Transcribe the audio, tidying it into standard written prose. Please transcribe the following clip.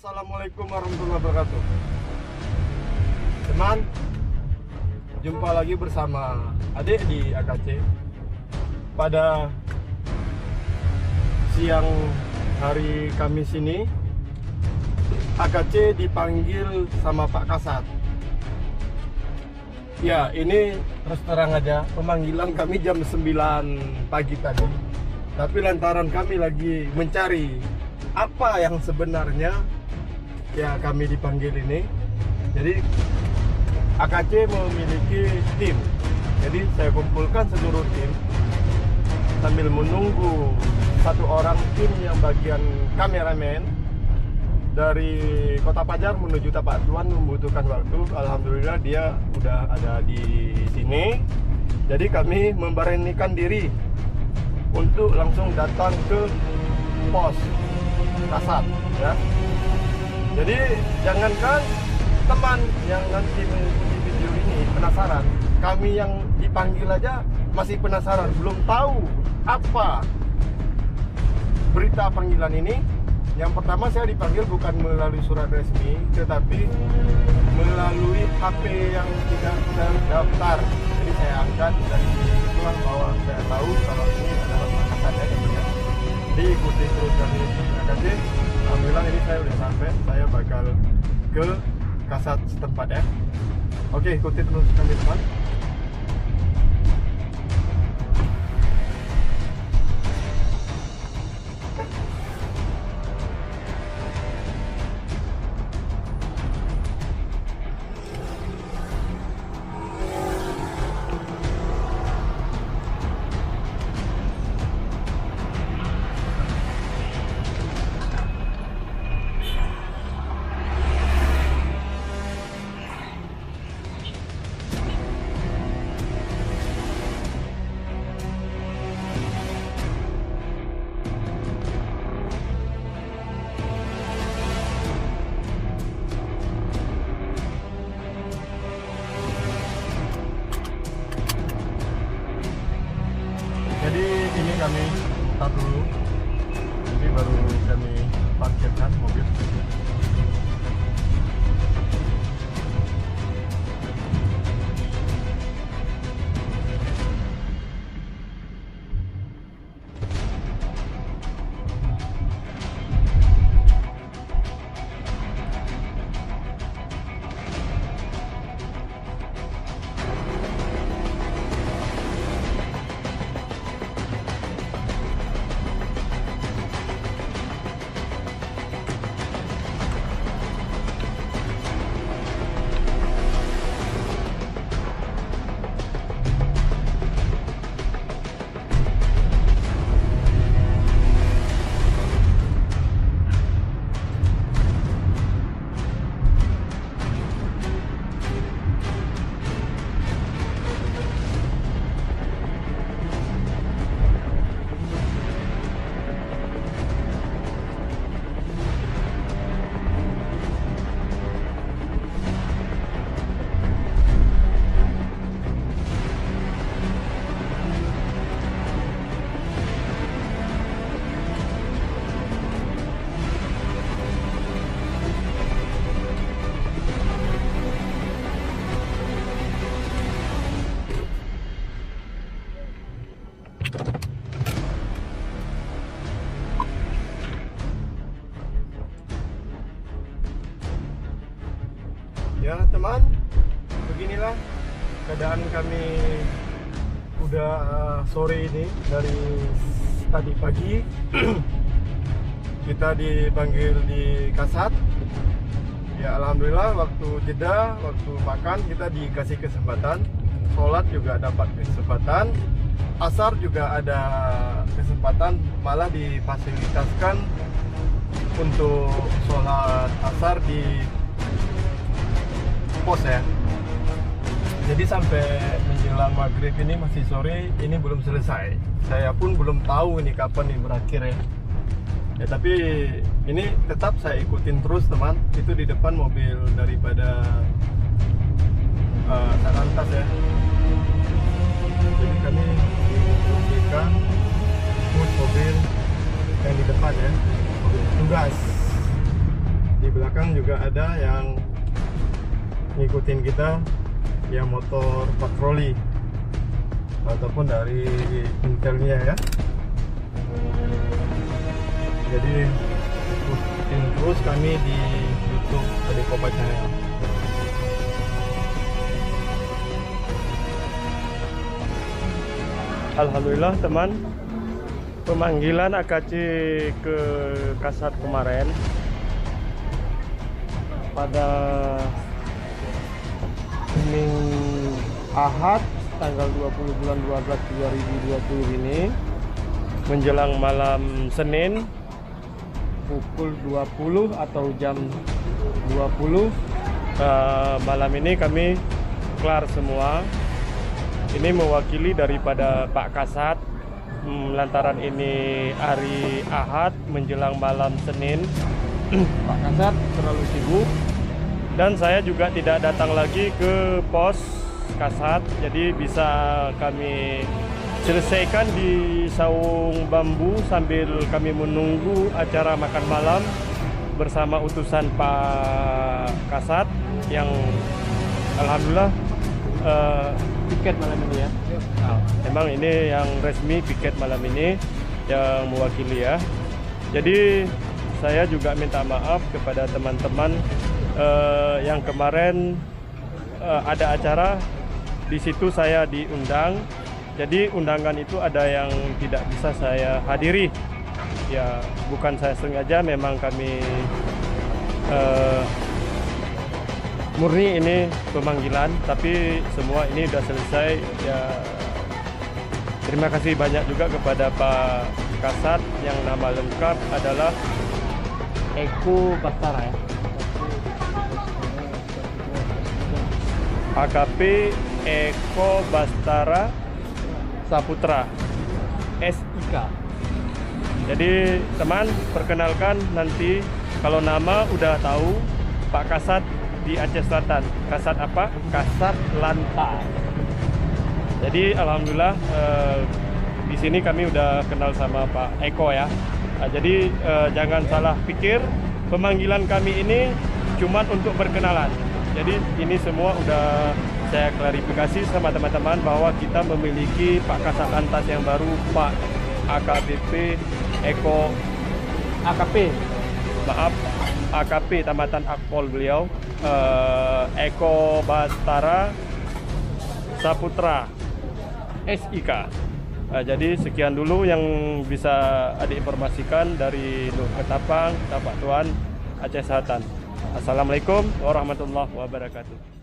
Assalamualaikum warahmatullahi wabarakatuh. Teman, jumpa lagi bersama adik di AKC. Pada siang hari Kamis ini, AKC dipanggil sama Pak Kasat. Ya, ini terus terang aja, pemanggilan kami jam 9 pagi tadi. Tapi lantaran kami lagi mencari apa yang sebenarnya ya kami dipanggil ini. Jadi AKC memiliki tim. Jadi saya kumpulkan seluruh tim sambil menunggu satu orang tim yang bagian kameramen dari Kota Pajar menuju Tapak Tuan membutuhkan waktu. Alhamdulillah dia udah ada di sini. Jadi kami memberanikan diri untuk langsung datang ke pos Kasat ya. Jadi jangankan teman yang nanti mengikuti video ini penasaran, kami yang dipanggil aja masih penasaran, belum tahu apa berita panggilan ini. Yang pertama, saya dipanggil bukan melalui surat resmi, tetapi melalui HP yang tidak terdaftar. Jadi saya angkat dari situlah bahwa saya tahu kalau ini adalah Kasatnya tentunya. Diikuti terus dari AKC. Alhamdulillah ini saya udah sampai. Saya bakal ke Kasat setempat ya. Oke, ikuti terus kami teman. Jadi ini kami start dulu, nanti baru kami parkirkan mobil. Ya teman, beginilah keadaan kami udah sore ini. Dari tadi pagi kita dipanggil di Kasat. Ya alhamdulillah, waktu jeda, waktu makan kita dikasih kesempatan, sholat juga dapat kesempatan, asar juga ada kesempatan, malah difasilitaskan untuk sholat asar di pos ya. Jadi sampai menjelang maghrib ini masih sore, ini belum selesai. Saya pun belum tahu ini kapan ini berakhir ya. Ya tapi ini tetap saya ikutin terus teman. Itu di depan mobil daripada Satlantas ya. Jadi kami diinstruksikan push mobil yang di depan ya, mobil tugas di belakang juga ada yang ngikutin kita, ya motor patroli ataupun dari intelnya ya. Jadi ikutin terus kami di YouTube Adik Kopa Channel. Alhamdulillah teman, pemanggilan AKC ke Kasat kemarin pada Ahad tanggal 20 bulan 12 2020 ini menjelang malam Senin pukul 20 atau jam 20 malam ini kami kelar semua. Ini mewakili daripada Pak Kasat, lantaran ini hari Ahad menjelang malam Senin. Pak Kasat terlalu sibuk dan saya juga tidak datang lagi ke pos Kasat, jadi bisa kami selesaikan di saung bambu sambil kami menunggu acara makan malam bersama utusan Pak Kasat yang alhamdulillah piket malam ini ya. Memang ini yang resmi piket malam ini yang mewakili ya. Jadi saya juga minta maaf kepada teman-teman yang kemarin ada acara di situ saya diundang. Jadi undangan itu ada yang tidak bisa saya hadiri. Ya bukan saya sengaja, memang kami murni ini pemanggilan, tapi semua ini sudah selesai ya. Terima kasih banyak juga kepada Pak Kasat yang nama lengkap adalah Eko Bastara ya. AKP Eko Bastara Saputra SIK. Jadi teman, perkenalkan nanti kalau nama udah tahu Pak Kasat di Aceh Selatan. Kasat apa? Kasat Lantai. Jadi alhamdulillah di sini kami udah kenal sama Pak Eko ya. Jadi jangan salah pikir, pemanggilan kami ini cuma untuk berkenalan. Jadi ini semua udah saya klarifikasi sama teman-teman bahwa kita memiliki Pak Kasat Lantas yang baru, Pak AKBP Eko AKP Tamatan Akpol beliau, Eko Bastara Saputra SIK. Jadi sekian dulu yang bisa adik informasikan dari Nur Ketapang, Tapak Tuan, Aceh Selatan. Assalamualaikum warahmatullahi wabarakatuh.